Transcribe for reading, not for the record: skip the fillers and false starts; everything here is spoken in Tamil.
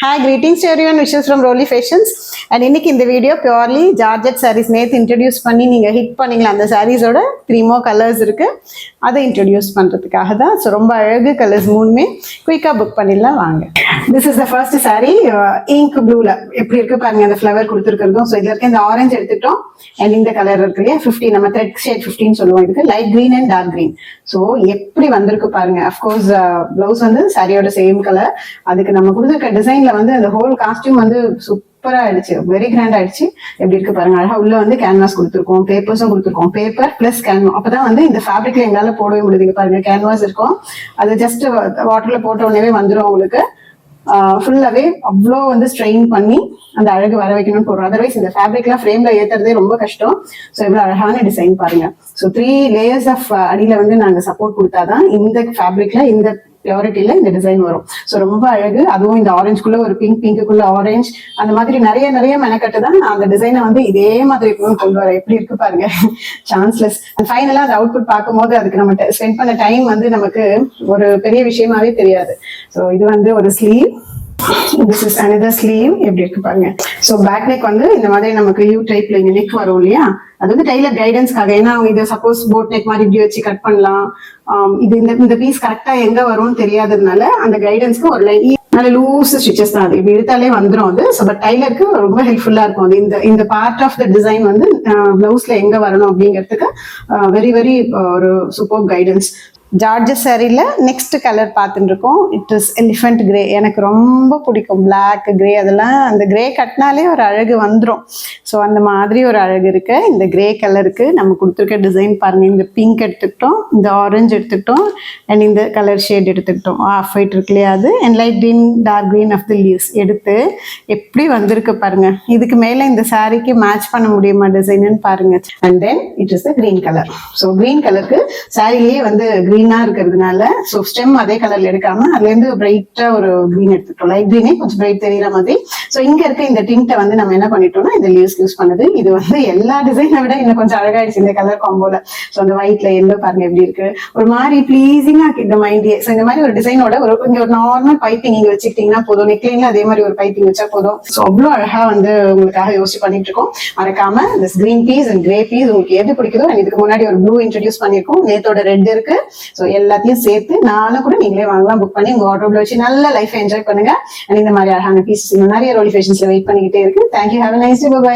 Hi, greetings to everyone. Wishes from Rolly Fashions. And இன்னைக்கு இந்த வீடியோ பியூர்லி ஜார்ஜெட் சாரீஸ் நேற்று இன்ட்ரடியூஸ் பண்ணி நீங்கள் ஹிட் பண்ணீங்களா அந்த சாரீஸோட 3 more கலர்ஸ் இருக்குது, அதை இன்ட்ரடியூஸ் பண்ணுறதுக்காக தான். ஸோ ரொம்ப அழகு கலர்ஸ் மூணுமே குயிக்காக புக் பண்ணிடலாம் வாங்க. This is the first sari, ink ப்ளூவில் எப்படி இருக்குது பாருங்கள், அந்த ஃப்ளவர் கொடுத்துருக்கிறதும். ஸோ இதில் இருக்க இந்த ஆரஞ்சு எடுத்துக்கிட்டோம் அண்ட் இந்த கலர் இருக்கு இல்லையா 50, நம்ம த்ரெட் ஷேட் 15 சொல்லுவோம். இதுக்கு light green and dark green. So எப்படி வந்திருக்கு பாருங்க. அஃப்கோர்ஸ் பிளவுஸ் வந்து சாரியோட சேம் கலர். அதுக்கு நம்ம கொடுத்துருக்க டிசைன்ல வந்து அந்த ஹோல் காஸ்டியூம் வந்து சூப்பரா ஆயிடுச்சு, வெரி கிராண்ட் ஆயிடுச்சு. எப்படி இருக்கு பாருங்க, அழகா உள்ள வந்து கேன்வாஸ் கொடுத்துருக்கோம், பேப்பர்ஸும் கொடுத்துருக்கோம். பேப்பர் பிளஸ் கேன்வாஸ், அப்பதான் வந்து இந்த ஃபேப்ரிக்ல எங்களால போடவே முடியுது. பாருங்க கேன்வாஸ் இருக்கும், அது ஜஸ்ட் வாட்டர்ல போட்ட உடனே வந்துடும் உங்களுக்கு. ஃபுல்லாவே அவ்வளோ வந்து ஸ்ட்ரெயின் பண்ணி அந்த அழகு வர வைக்கணும்னு போடுறோம். அதர்வைஸ் இந்த ஃபேப்ரிக்லாம் ஃப்ரேம்ல ஏத்துறதே ரொம்ப கஷ்டம். ஸோ இவ்வளோ அழகான டிசைன் பாருங்க. ஸோ 3 layers ஆஃப் அடியில வந்து நாங்க சப்போர்ட் கொடுத்தாதான் இந்த ஃபேப்ரிக்ல இந்த பியூரிட்டியில இந்த டிசைன் வரும். ஸோ ரொம்ப அழகு. அதுவும் இந்த ஆரஞ்சுக்குள்ள ஒரு பிங்க்குள்ள ஆரஞ்சு, அந்த மாதிரி நிறைய மெனக்கட்டு தான் நான் அந்த டிசைனை வந்து இதே மாதிரி கொண்டு வரேன். எப்படி இருக்கு பாருங்க, சான்ஸ்லெஸ். ஃபைனலா அந்த அவுட்புட் பார்க்கும்போது அதுக்கு நம்ம ஸ்பெண்ட் பண்ண டைம் வந்து நமக்கு ஒரு பெரிய விஷயமாவே தெரியாது. ஸோ இது வந்து ஒரு sleeve, this is another sleeve. எப்படி இருக்கு பாருங்க. சோ பேக் நெக் வந்து இந்த மாதிரி நமக்கு யூ டைப்ல இந்த நெக் வரும் இல்லையா, அது வந்து டைலர் கைடன்ஸ்க்காக. ஏன்னா இது சப்போஸ் போட் நெக் மாதிரி இப்படி வச்சு கட் பண்ணலாம், இது இந்த பீஸ் கரெக்டா எங்க வரும்னு தெரியாததுனால அந்த கைடன்ஸ்க்கு ஒரு லைன் நல்ல லூஸ் ஸ்டிச்சஸ் தான், அது இப்படி எடுத்தாலே வந்துடும் அது. ஸோ பட் டைலருக்கு ரொம்ப ஹெல்ப்ஃபுல்லா இருக்கும் அது. இந்த பார்ட் ஆஃப் த டிசைன் வந்து பிளவுஸ்ல எங்க வரணும் அப்படிங்கிறதுக்கு வெரி ஒரு சூப்பர் கைடன்ஸ். ஜார்ஜஸ் சாரியில நெக்ஸ்ட் கலர் பார்த்துட்டு இருக்கோம். It is elephant grey. எனக்கு ரொம்ப பிடிக்கும் பிளாக் கிரே. அதெல்லாம் அந்த கிரே கட்டினாலே ஒரு அழகு வந்துடும். ஸோ அந்த மாதிரி ஒரு அழகு இருக்கு இந்த கிரே கலருக்கு. நம்ம கொடுத்துருக்க டிசைன் பாருங்க, இந்த பிங்க் எடுத்துக்கிட்டோம், இந்த ஆரஞ்சு எடுத்துக்கிட்டோம் அண்ட் இந்த கலர் ஷேட் எடுத்துக்கிட்டோம். ஆஃப் ஒயிட் இருக்கு இல்லையா அது, and light green dark green of the leaves எடுத்து எப்படி வந்திருக்கு பாருங்க. இதுக்கு மேல இந்த சாரிக்கு மேட்ச் பண்ண முடியுமா டிசைன்னு பாருங்க. And then it is the green colour. So green கலருக்கு சாரிலேயே வந்து கிரீனா இருக்கிறதுனால ஸோ ஸ்டெம் அதே கலர்ல எடுக்காம அதுல இருந்து பிரைட்டா ஒரு கிரீன் எடுத்துட்டோம். லைட் கிரீனே கொஞ்சம் பிரைட் தெரியற மாதிரி. ஸோ இங்க இருக்க இந்த டிண்ட்டை வந்து நம்ம என்ன பண்ணிட்டோம்னா இந்த லீவ்ஸ் யூஸ் பண்ணது. இது வந்து எல்லா டிசைனை விட இன்னும் கொஞ்சம் அழகாயிடுச்சு இந்த கலர் காம்போல. ஸோ அந்த ஒயிட்ல எல்லோ பாருங்க எப்படி இருக்கு, ஒரு மாதிரி பிளீசிங்கா இந்த மைண்டே. ஸோ இந்த மாதிரி ஒரு டிசைனோட இங்க ஒரு நார்மல் பைப்பிங் இங்க வச்சுக்கிட்டீங்கன்னா போதும், நெக்லைன்ல அதே மாதிரி ஒரு பைப்பிங் வச்சா போதும். ஸோ அவ்வளோ அழகா வந்து உங்களுக்காக யோசிச்சு பண்ணிட்டு இருக்கோம். மறக்காம இந்த green piece and grey piece உங்களுக்கு எது பிடிக்குதோ. இதுக்கு முன்னாடி ஒரு ப்ளூ இன்ட்ரடியூஸ் பண்ணிருக்கோம், நேத்தோட ரெட் இருக்கு. ஸோ எல்லாத்தையும் சேர்த்து நானும் கூட நீங்களே வாங்கலாம், புக் பண்ணி உங்க வார்ட்ரோப்ல வச்சு நல்ல லைஃப் என்ஜாய் பண்ணுங்க. இந்த மாதிரி அழகான பீசஸ் இன்னும் நிறைய ரோலி ஃபேஷன்ஸ்ல வெயிட் பண்ணிக்கிட்டே இருக்கு. Thank you, have a nice day, bye bye.